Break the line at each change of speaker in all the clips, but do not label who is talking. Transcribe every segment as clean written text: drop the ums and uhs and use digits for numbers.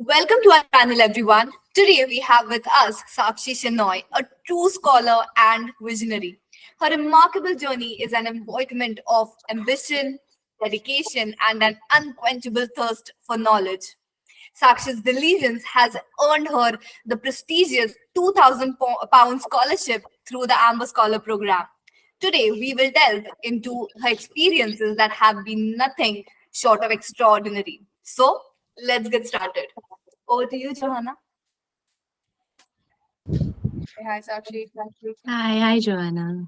Welcome to our channel, everyone. Today we have with us Sakshi Shenoy, a true scholar and visionary. Her remarkable journey is an embodiment of ambition, dedication, and an unquenchable thirst for knowledge. Sakshi's diligence has earned her the prestigious £2,000 scholarship through the AmberScholar program. Today, we will delve into her experiences that have been nothing short of extraordinary. So, let's get started. Over to you, Johanna.
Hey, hi, Sakshi.
Hi, Joanna.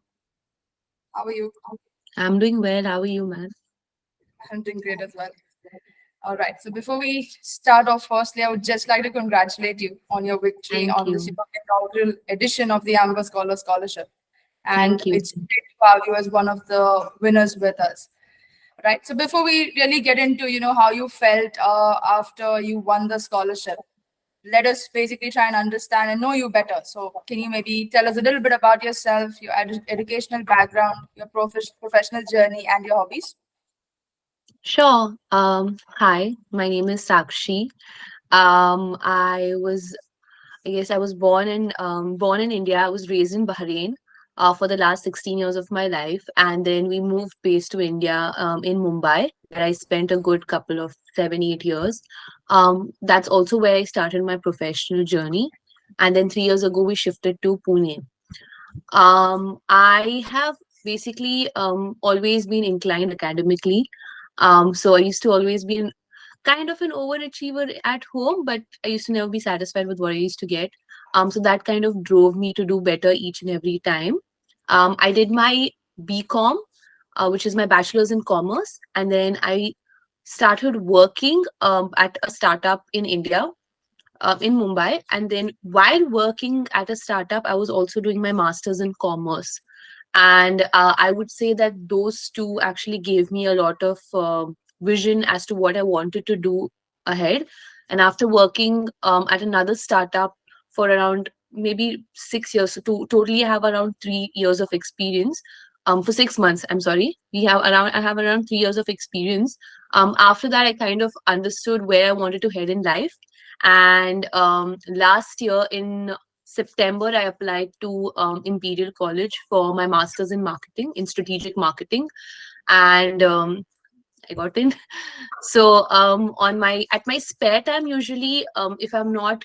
How are you?
I'm doing well. How are you, man?
I'm doing great as well. All right. So before we start off, firstly, I would just like to congratulate you on your victory
Thank
on this
you.
inaugural edition of the Amber Scholar Scholarship. And
Thank you.
it's great to have you as one of the winners with us. Right. So before we really get into, how you felt after you won the scholarship, let us basically try and understand and know you better. So can you maybe tell us a little bit about yourself, your educational background, your professional journey, and your hobbies?
Sure. Hi, my name is Sakshi. I was born in India. I was raised in Bahrain for the last 16 years of my life, and then we moved base to India in Mumbai, where I spent a good couple of 7, 8 years. That's also where I started my professional journey, and then 3 years ago we shifted to Pune. I have basically always been inclined academically. So I used to always be kind of an overachiever at home, but I used to never be satisfied with what I used to get. So that kind of drove me to do better each and every time. I did my BCom, which is my bachelor's in commerce, and then I started working at a startup in India, in Mumbai. And then while working at a startup, I was also doing my master's in commerce. And I would say that those two actually gave me a lot of vision as to what I wanted to do ahead. And after working at another startup for around maybe 6 years, so to totally I have around 3 years of experience. For 6 months, I'm sorry, I have around 3 years of experience. After that, I kind of understood where I wanted to head in life. And last year in September, I applied to Imperial College for my master's in marketing, in strategic marketing, and I got in. So on my at my spare time, usually, if I'm not,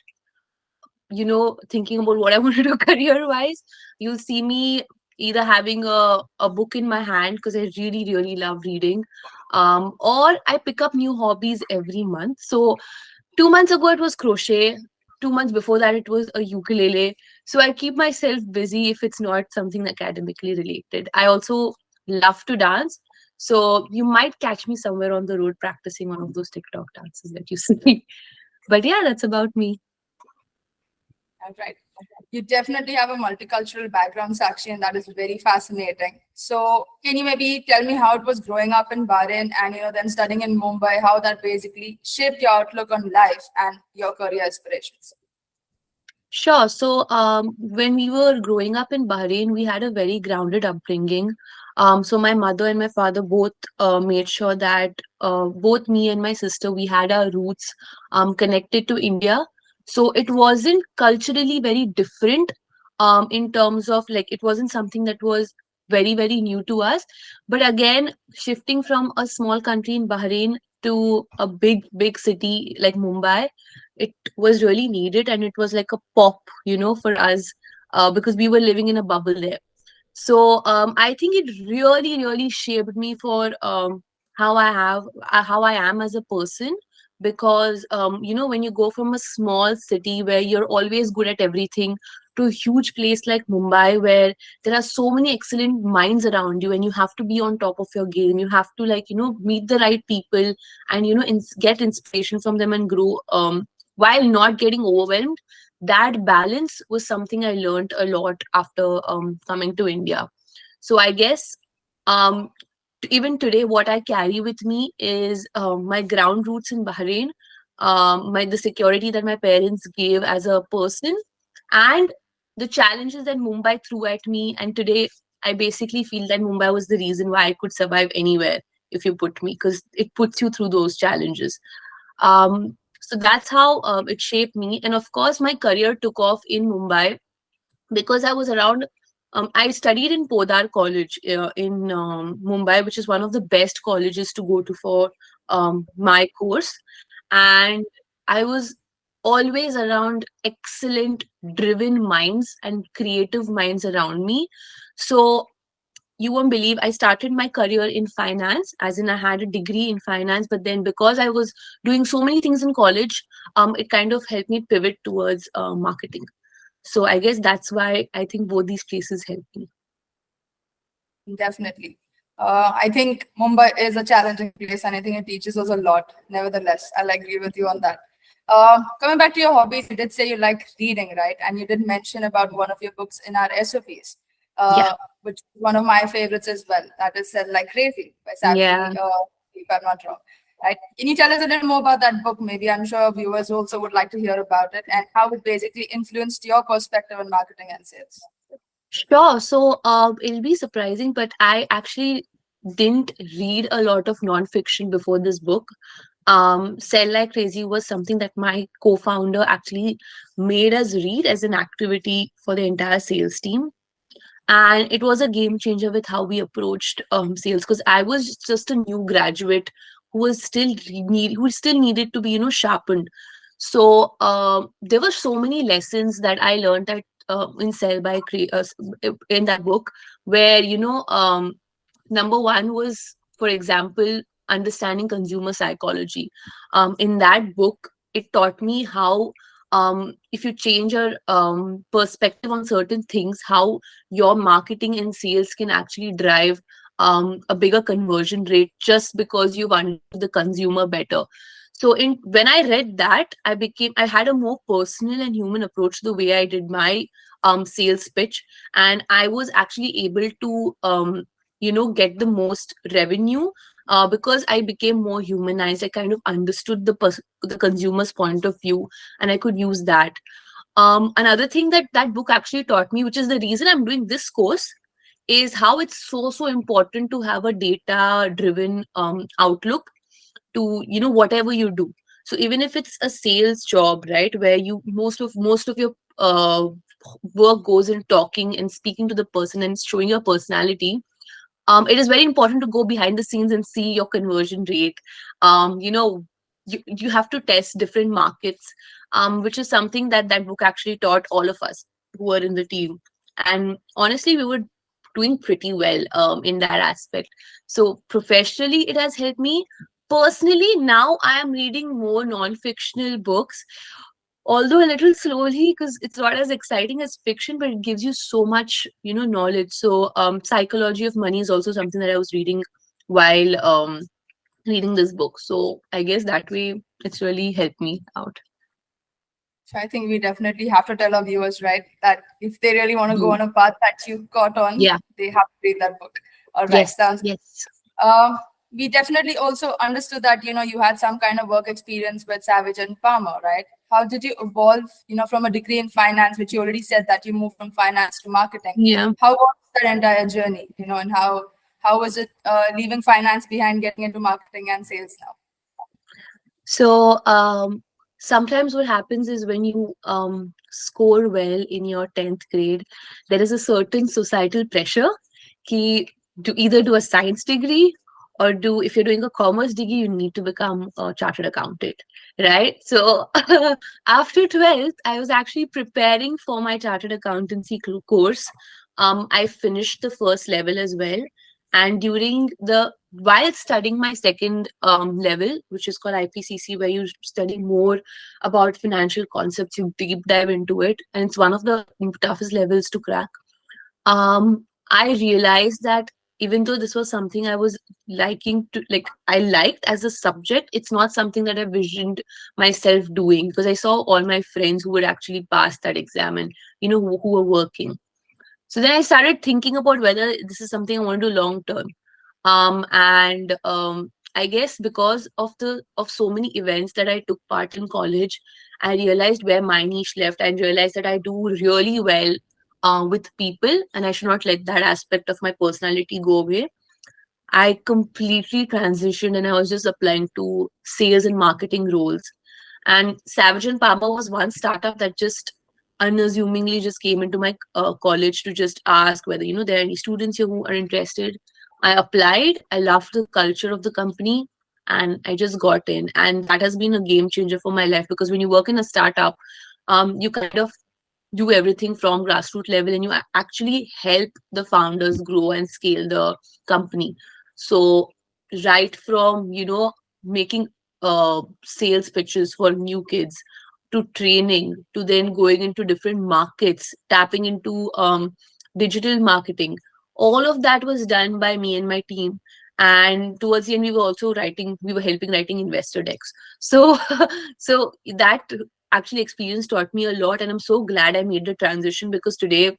thinking about what I want to do career wise, you'll see me either having a book in my hand because I really, really love reading, or I pick up new hobbies every month. So 2 months ago it was crochet. 2 months before that it was a ukulele. So I keep myself busy if it's not something academically related. I also love to dance. So you might catch me somewhere on the road practicing one of those TikTok dances that you see. But yeah, that's about me.
All right. You definitely have a multicultural background, Sakshi, and that is very fascinating. So, can you maybe tell me how it was growing up in Bahrain and then studying in Mumbai, how that basically shaped your outlook on life and your career aspirations?
Sure. So, when we were growing up in Bahrain, we had a very grounded upbringing. So my mother and my father both made sure that both me and my sister, we had our roots connected to India. So it wasn't culturally very different, in terms of, like, it wasn't something that was very, very new to us. But again, shifting from a small country in Bahrain to a big, big city like Mumbai, it was really needed, and it was like a pop, for us, because we were living in a bubble there. So I think it really, really shaped me for how I am as a person. Because when you go from a small city where you're always good at everything to a huge place like Mumbai, where there are so many excellent minds around you, and you have to be on top of your game. You have to, like, meet the right people, and get inspiration from them and grow, while not getting overwhelmed. That balance was something I learned a lot after coming to India. So I guess, um, even today, what I carry with me is my ground roots in Bahrain, the security that my parents gave as a person, and the challenges that Mumbai threw at me. And today, I basically feel that Mumbai was the reason why I could survive anywhere if you put me, because it puts you through those challenges. So that's how it shaped me. And of course, my career took off in Mumbai because I was around. I studied in Podar College in Mumbai, which is one of the best colleges to go to for my course. And I was always around excellent, driven minds and creative minds around me. So you won't believe, I started my career in finance, as in I had a degree in finance, but then because I was doing so many things in college, it kind of helped me pivot towards marketing. So I guess that's why I think both these places help me.
Definitely. I think Mumbai is a challenging place and I think it teaches us a lot. Nevertheless, I'll agree with you on that. Coming back to your hobbies, you did say you like reading, right? And you did mention about one of your books in our SOPs,
Yeah.
which is one of my favorites as well. That is Sell Like Crazy by
Yeah.
Sakshi, if I'm not wrong. Right? Can you tell us a little more about that book? Maybe I'm sure viewers also would like to hear about it and how it basically influenced your perspective on marketing and sales.
Sure. So it'll be surprising, but I actually didn't read a lot of nonfiction before this book. Sell Like Crazy was something that my co-founder actually made us read as an activity for the entire sales team. And it was a game changer with how we approached sales, because I was just a new graduate who was who still needed to be, sharpened. So there were so many lessons that I learned that in that book, where number one was, for example, understanding consumer psychology. In that book, it taught me how, if you change your perspective on certain things, how your marketing and sales can actually drive a bigger conversion rate just because you've understood the consumer better. So when I read that, I had a more personal and human approach to the way I did my sales pitch, and I was actually able to get the most revenue because I became more humanized. I kind of understood the consumer's point of view, and I could use that. Another thing that that book actually taught me, which is the reason I'm doing this course, is how it's so important to have a data driven outlook to whatever you do. So even if it's a sales job, right, where you most of your work goes in talking and speaking to the person and showing your personality, it is very important to go behind the scenes and see your conversion rate. You have to test different markets, which is something that that book actually taught all of us who were in the team. And honestly, we were doing pretty well in that aspect. So professionally, it has helped me. Personally, now I am reading more non-fictional books, although a little slowly, because it's not as exciting as fiction, but it gives you so much knowledge. So psychology of money is also something that I was reading while reading this book. So I guess that way it's really helped me out.
So I think we definitely have to tell our viewers, right, that if they really want to go
Do.
on a path that you got on,
Yeah.
they have to read that book. All right,
Yes.
sounds good.
Yes.
We definitely also understood that you had some kind of work experience with Savage and Palmer, right? How did you evolve, from a degree in finance, which you already said that you moved from finance to marketing?
Yeah.
How was that entire journey, and how was it leaving finance behind, getting into marketing and sales now?
So sometimes what happens is when you score well in your 10th grade, there is a certain societal pressure ki, to either do a science degree or if you're doing a commerce degree, you need to become a chartered accountant, right? So after 12th, I was actually preparing for my chartered accountancy course. I finished the first level as well. And while studying my second level, which is called IPCC, where you study more about financial concepts, you deep dive into it, and it's one of the toughest levels to crack. I realized that even though this was something I was I liked as a subject, it's not something that I visioned myself doing, because I saw all my friends who would actually pass that exam and who were working. So then I started thinking about whether this is something I want to do long term. And I guess because of so many events that I took part in college, I realized where my niche left, and realized that I do really well with people, and I should not let that aspect of my personality go away. I completely transitioned and I was just applying to sales and marketing roles. And Savage and Palmer was one startup that just unassumingly just came into my college to just ask whether, there are any students here who are interested. I applied. I loved the culture of the company, and I just got in. And that has been a game changer for my life, because when you work in a startup, you kind of do everything from grassroots level, and you actually help the founders grow and scale the company. So right from making sales pitches for new kids, to training, to then going into different markets, tapping into digital marketing, all of that was done by me and my team. And towards the end, we were helping writing investor decks. So so that actually experience taught me a lot, and I'm so glad I made the transition, because today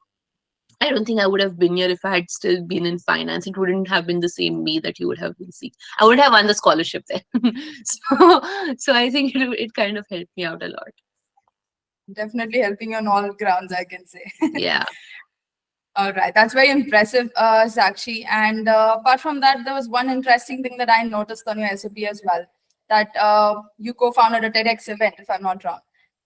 I don't think I would have been here if I had still been in finance. It wouldn't have been the same me that you would have been seeing. I would have won the scholarship then. So I think it kind of helped me out a lot.
Definitely helping you on all grounds, I can say.
Yeah.
All right, that's very impressive, Sakshi. And apart from that, there was one interesting thing that I noticed on your SOP as well, that you co-founded a TEDx event, if I'm not wrong.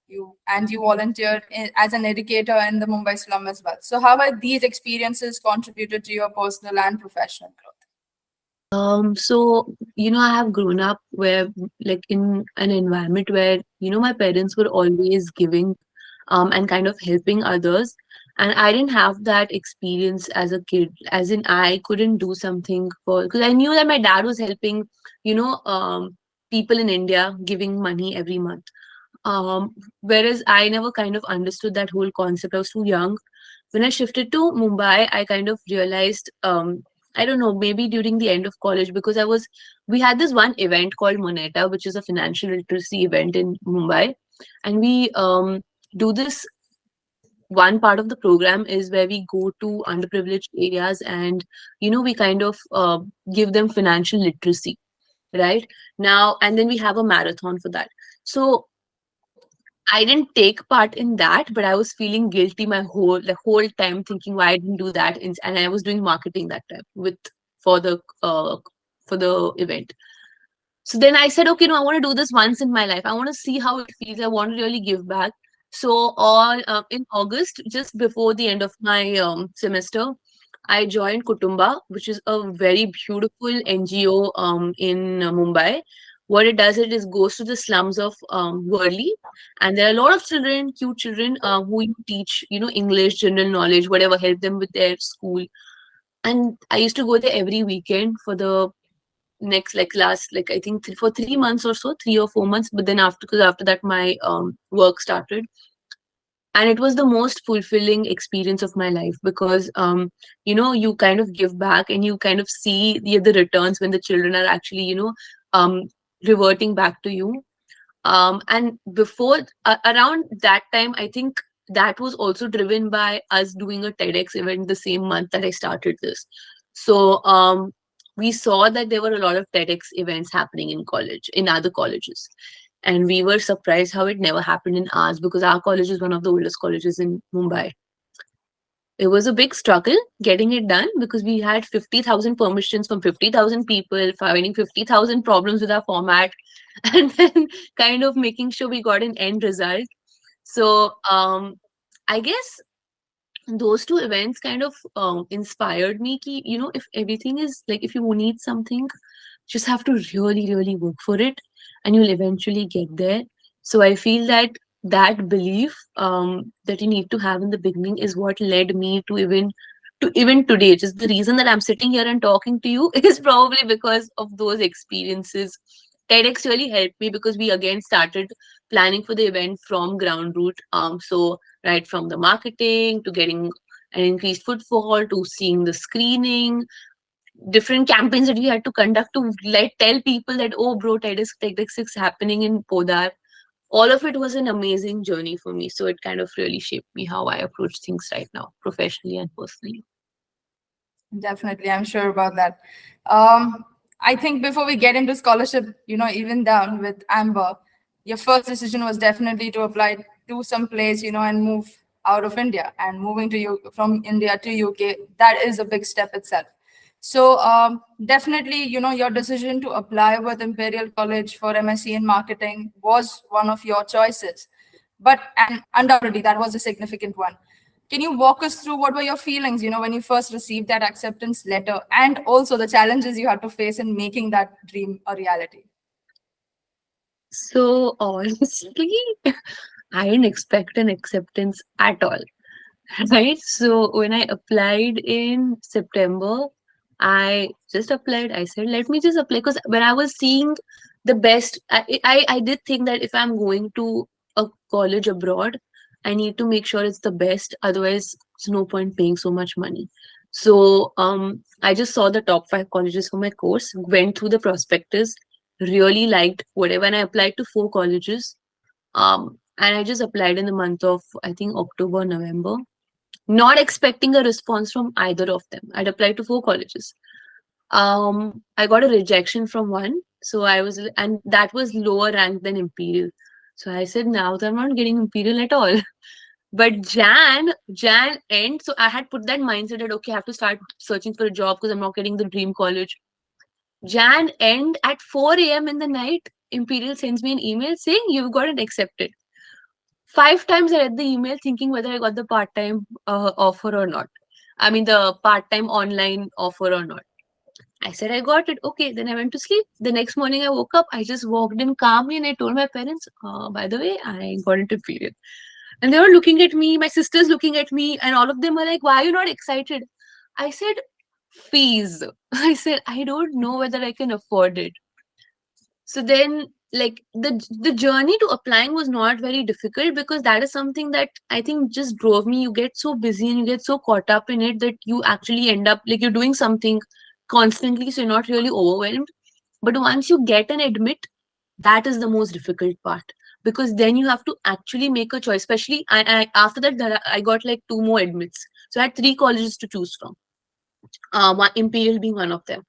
You volunteered as an educator in the Mumbai slum as well. So how have these experiences contributed to your personal and professional growth?
So, I have grown up where, like, in an environment where, my parents were always giving, and kind of helping others. And I didn't have that experience as a kid, as in I couldn't do something because I knew that my dad was helping, you know, um, people in India, giving money every month. Whereas I never kind of understood that whole concept. I was too young. When I shifted to Mumbai, I kind of realized, I don't know, maybe during the end of college, because we had this one event called Moneta, which is a financial literacy event in Mumbai. And we do this. One part of the program is where we go to underprivileged areas, and, we kind of give them financial literacy, right? Now, and then we have a marathon for that. So I didn't take part in that, but I was feeling guilty the whole time, thinking why I didn't do that. And I was doing marketing that time for the uh, for the event. So then I said, okay, no, I want to do this once in my life. I want to see how it feels. I want to really give back. So all in August, just before the end of my semester, I joined Kutumba, which is a very beautiful NGO in Mumbai. What it does, it is goes to the slums of Worli, and there are a lot of children, cute children, who you teach, English, general knowledge, whatever, help them with their school. And I used to go there every weekend for the next, like, last, like, I think for 3 months or so, 3 or 4 months. But then because after that my work started, and it was the most fulfilling experience of my life, because you kind of give back, and you kind of see the returns when the children are actually um reverting back to you. And before, around that time, I think that was also driven by us doing a TEDx event the same month that I started this. So we saw that there were a lot of TEDx events happening in other colleges. And we were surprised how it never happened in ours, because our college is one of the oldest colleges in Mumbai. It was a big struggle getting it done, because we had 50,000 permissions from 50,000 people, finding 50,000 problems with our format, and then kind of making sure we got an end result. So I guess those two events kind of inspired me ki, if everything is like, if you need something, just have to really, really work for it, and you'll eventually get there. So I feel that belief that you need to have in the beginning is what led me to even today. Just the reason that I'm sitting here and talking to you is probably because of those experiences. TEDx really helped me, because we again started planning for the event from ground root. So right from the marketing to getting an increased footfall, to seeing the screening, different campaigns that we had to conduct to tell people that, oh bro, TEDx is happening in Podar. All of it was an amazing journey for me. So it kind of really shaped me how I approach things right now, professionally and personally.
Definitely, I'm sure about that. I think before we get into scholarship, even down with Amber, your first decision was definitely to apply to some place, and move out of India, and moving to you from India to UK. That is a big step itself. So definitely, your decision to apply with Imperial College for MSc in marketing was one of your choices, but and undoubtedly that was a significant one. Can you walk us through what were your feelings, when you first received that acceptance letter, and also the challenges you had to face in making that dream a reality?
So honestly, I didn't expect an acceptance at all. Right. So when I applied in September, I just applied. I said, let me just apply. Because when I was seeing the best, I did think that if I'm going to a college abroad, I need to make sure it's the best. Otherwise, there's no point paying so much money. So I just saw the top 5 colleges for my course, went through the prospectus, really liked whatever, and I applied to 4 colleges. And I just applied in the month of, I think, October, November, not expecting a response from either of them. I'd applied to 4 colleges. I got a rejection from one, so and that was lower ranked than Imperial. So I said, now that I'm not getting Imperial at all. But Jan end, so I had put that mindset that okay, I have to start searching for a job because I'm not getting the dream college. Jan end at 4 a.m. in the night, Imperial sends me an email saying you've gotten accepted. 5 times I read the email thinking whether I got the part-time offer or not. I mean, the part-time online offer or not. I said I got it. Okay, then I went to sleep. The next morning I woke up. I just walked in calmly and I told my parents, by the way, I got into period. And they were looking at me, my sister's looking at me, and all of them were like, why are you not excited? I said, fees. I said, I don't know whether I can afford it. So then, like, the journey to applying was not very difficult because that is something that I think just drove me. You get so busy and you get so caught up in it that you actually end up like you're doing something constantly, so you're not really overwhelmed. But once you get an admit, that is the most difficult part because then you have to actually make a choice. Especially, after that, I got like 2 more admits, so I had 3 colleges to choose from. Imperial being one of them.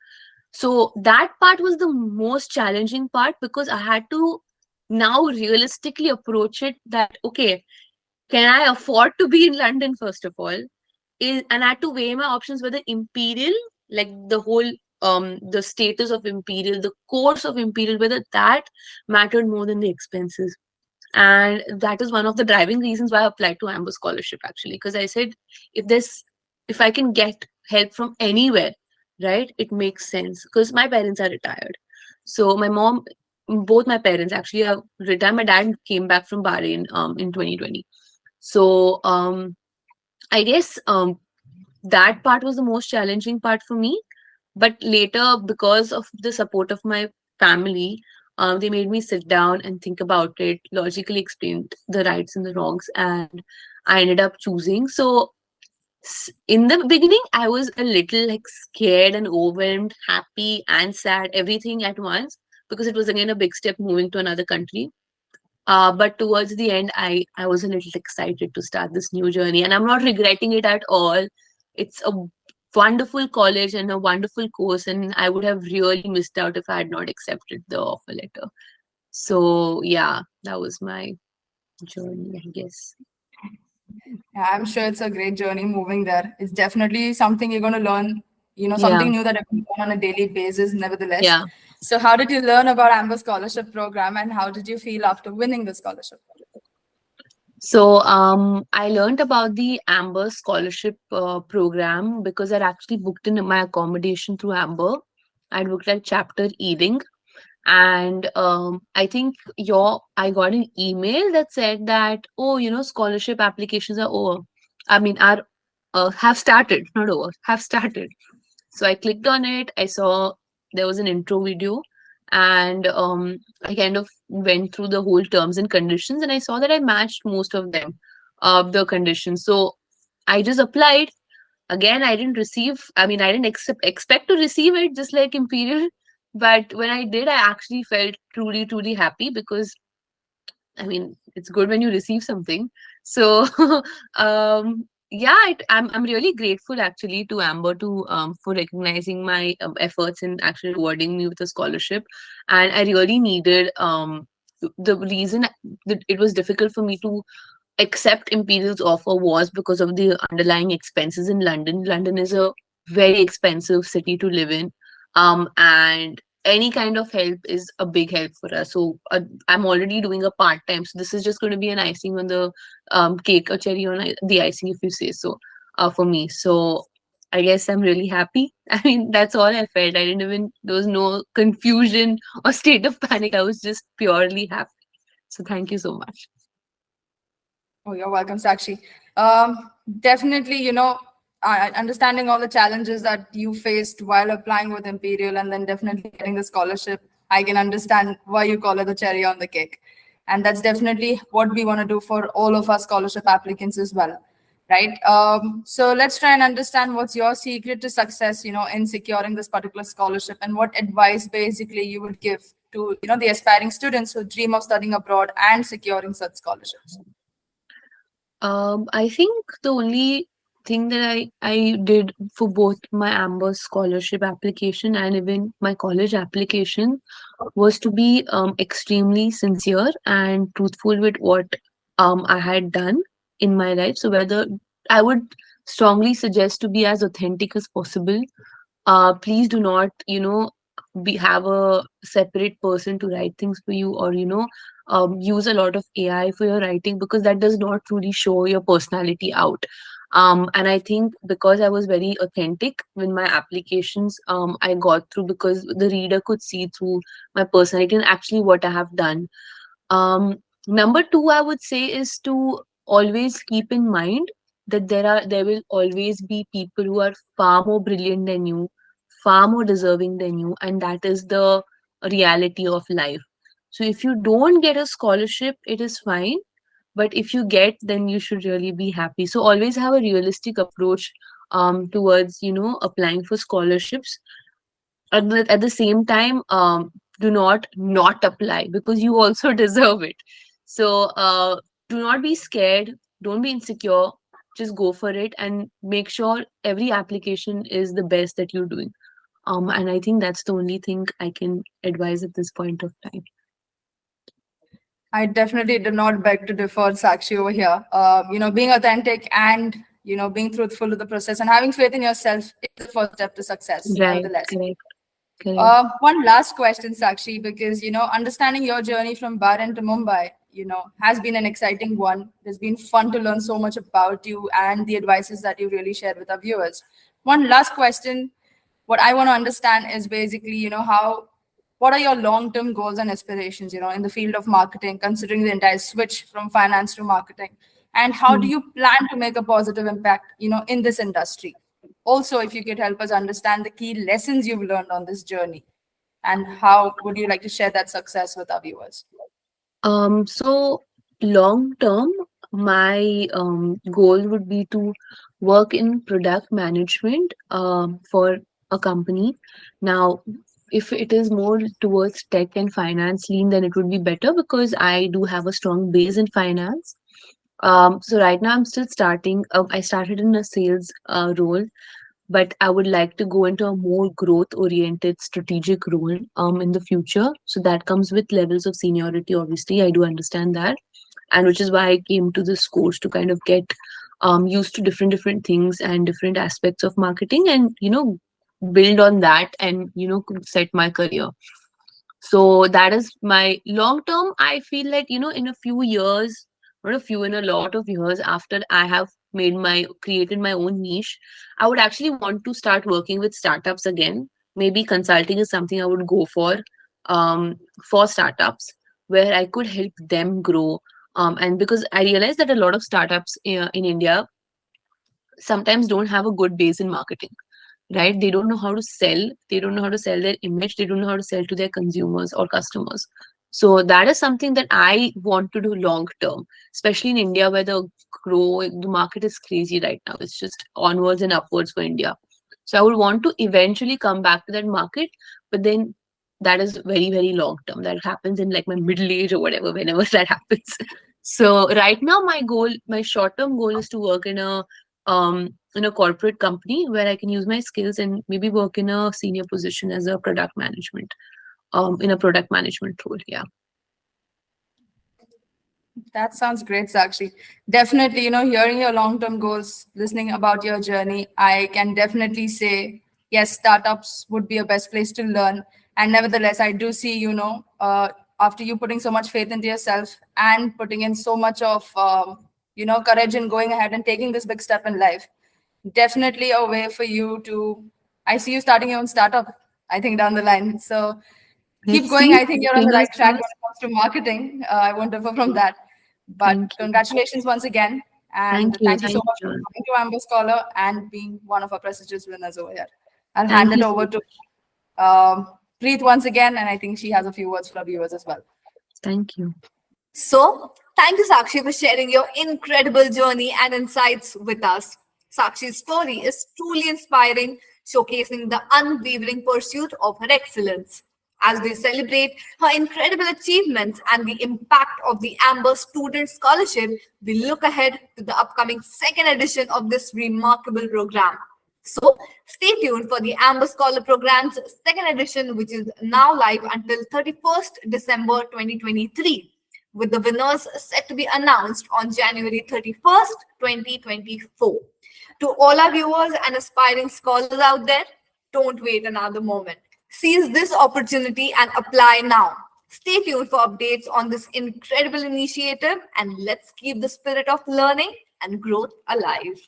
So that part was the most challenging part because I had to now realistically approach it that, okay, can I afford to be in London, first of all? And I had to weigh my options whether Imperial, like the whole, the status of Imperial, the course of Imperial, whether that mattered more than the expenses. And that is one of the driving reasons why I applied to Amber Scholarship actually, because I said, if there's, if I can get help from anywhere, right, it makes sense because my parents are retired. So my mom, both my parents actually are retired. My dad came back from Bahrain in 2020. So I guess that part was the most challenging part for me. But later, because of the support of my family, they made me sit down and think about it, logically explained the rights and the wrongs, and I ended up choosing. So in the beginning, I was a little like scared and overwhelmed, happy and sad, everything at once, because it was again a big step moving to another country. But towards the end, I was a little excited to start this new journey, and I'm not regretting it at all. It's a wonderful college and a wonderful course, and I would have really missed out if I had not accepted the offer letter. So yeah, that was my journey, I guess.
Yeah, I'm sure it's a great journey moving there. It's definitely something you're going to learn,
Yeah,
something new that you learn on a daily basis, nevertheless.
yeah.
So, how did you learn about Amber Scholarship Program and how did you feel after winning the scholarship?
So I learned about the Amber scholarship program because I'd actually booked in my accommodation through Amber. I'd booked at Chapter Ealing, and I think I got an email that said that, oh, scholarship applications are over. I mean, are have started, not over, have started. So I clicked on it. I saw there was an intro video, and I kind of went through the whole terms and conditions, and I saw that I matched most of them, the conditions. So I just applied. Again, I didn't receive. I mean, I didn't expect to receive it, just like Imperial. But when I did, I actually felt truly, truly happy because I mean, it's good when you receive something. So, yeah, I'm really grateful actually to Amber to for recognizing my efforts and actually rewarding me with a scholarship. And I really needed the reason that it was difficult for me to accept Imperial's offer was because of the underlying expenses in London. London is a very expensive city to live in. And any kind of help is a big help for us. So I'm already doing a part time. So this is just going to be an icing on the cake, a cherry on the icing, if you say so, for me. So I guess I'm really happy. I mean, that's all I felt. I didn't even, there was no confusion or state of panic. I was just purely happy. So thank you so much.
Oh, you're welcome, Sakshi. Definitely, understanding all the challenges that you faced while applying with Imperial and then definitely getting the scholarship, I can understand why you call it the cherry on the cake. And that's definitely what we want to do for all of our scholarship applicants as well, right? So let's try and understand what's your secret to success, in securing this particular scholarship, and what advice basically you would give to, the aspiring students who dream of studying abroad and securing such scholarships.
I think the only thing that I did for both my Amber scholarship application and even my college application was to be extremely sincere and truthful with what I had done in my life. So whether I would strongly suggest to be as authentic as possible. Please do not, have a separate person to write things for you, or use a lot of AI for your writing, because that does not truly show your personality out. And I think because I was very authentic when my applications, I got through, because the reader could see through my personality and actually what I have done. um, Number two, I would say, is to always keep in mind that there will always be people who are far more brilliant than you, far more deserving than you, and that is the reality of life. So if you don't get a scholarship, it is fine, but if you get, then you should really be happy. So always have a realistic approach towards applying for scholarships. At the same time, do not apply, because you also deserve it. So do not be scared, don't be insecure, just go for it and make sure every application is the best that you're doing. And I think that's the only thing I can advise at this point of time.
I definitely do not beg to differ, Sakshi, over here. Being authentic and being truthful to the process and having faith in yourself is the first step to success,
Right,
nevertheless.
correct.
One last question, Sakshi, because understanding your journey from Bahrain to Mumbai, has been an exciting one. It's been fun to learn so much about you and the advices that you really shared with our viewers. One last question. What I want to understand is basically, what are your long-term goals and aspirations, in the field of marketing, considering the entire switch from finance to marketing, and how do
Hmm.
you plan to make a positive impact, in this industry? Also, if you could help us understand the key lessons you've learned on this journey, and how would you like to share that success with our viewers?
So long term, my goal would be to work in product management for a company. Now, if it is more towards tech and finance lean, then it would be better, because I do have a strong base in finance. So right now I'm still starting. I started in a sales role, but I would like to go into a more growth oriented strategic role in the future. So that comes with levels of seniority, obviously. I do understand that. And which is why I came to this course, to kind of get used to different things and different aspects of marketing, and build on that, and set my career. So that is my long term. I feel like, in a few years, not a few, in a lot of years after I have created my own niche, I would actually want to start working with startups again. Maybe consulting is something I would go for startups, where I could help them grow. And because I realize that a lot of startups in India sometimes don't have a good base in marketing, right? They don't know how to sell. They don't know how to sell their image. They don't know how to sell to their consumers or customers. So that is something that I want to do long term, especially in India, where the market is crazy right now. It's just onwards and upwards for India. So I would want to eventually come back to that market, but then that is very, very long term. That happens in like my middle age or whatever, whenever that happens. So right now, my short term goal is to work in a corporate company where I can use my skills and maybe work in a senior position as a product management, in a product management role. Yeah.
That sounds great, Sakshi. Definitely, hearing your long-term goals, listening about your journey, I can definitely say, yes, startups would be a best place to learn. And nevertheless, I do see, after you putting so much faith into yourself and putting in so much of, courage in going ahead and taking this big step in life, definitely a way for you to, I see you starting your own startup, I think, down the line. So keep
Let's
going.
see.
I think you're on the
Fingers
right track when
crossed.
it comes to marketing. I won't differ from that. But
Thank you.
congratulations once again. And
Thank you.
thank you so
Thank
much for
you.
coming to Amber Scholar and being one of our prestigious winners over here. I'll hand
Thank
it
you so
over to
much.
Preet once again. And I think she has a few words for our viewers as well.
Thank you.
So, thank you, Sakshi, for sharing your incredible journey and insights with us. Sakshi's story is truly inspiring, showcasing the unwavering pursuit of her excellence. As we celebrate her incredible achievements and the impact of the Amber Student Scholarship, we look ahead to the upcoming second edition of this remarkable program. So, stay tuned for the Amber Scholar program's second edition, which is now live until 31st December 2023, with the winners set to be announced on January 31st, 2024. To all our viewers and aspiring scholars out there, don't wait another moment. Seize this opportunity and apply now. Stay tuned for updates on this incredible initiative, and let's keep the spirit of learning and growth alive.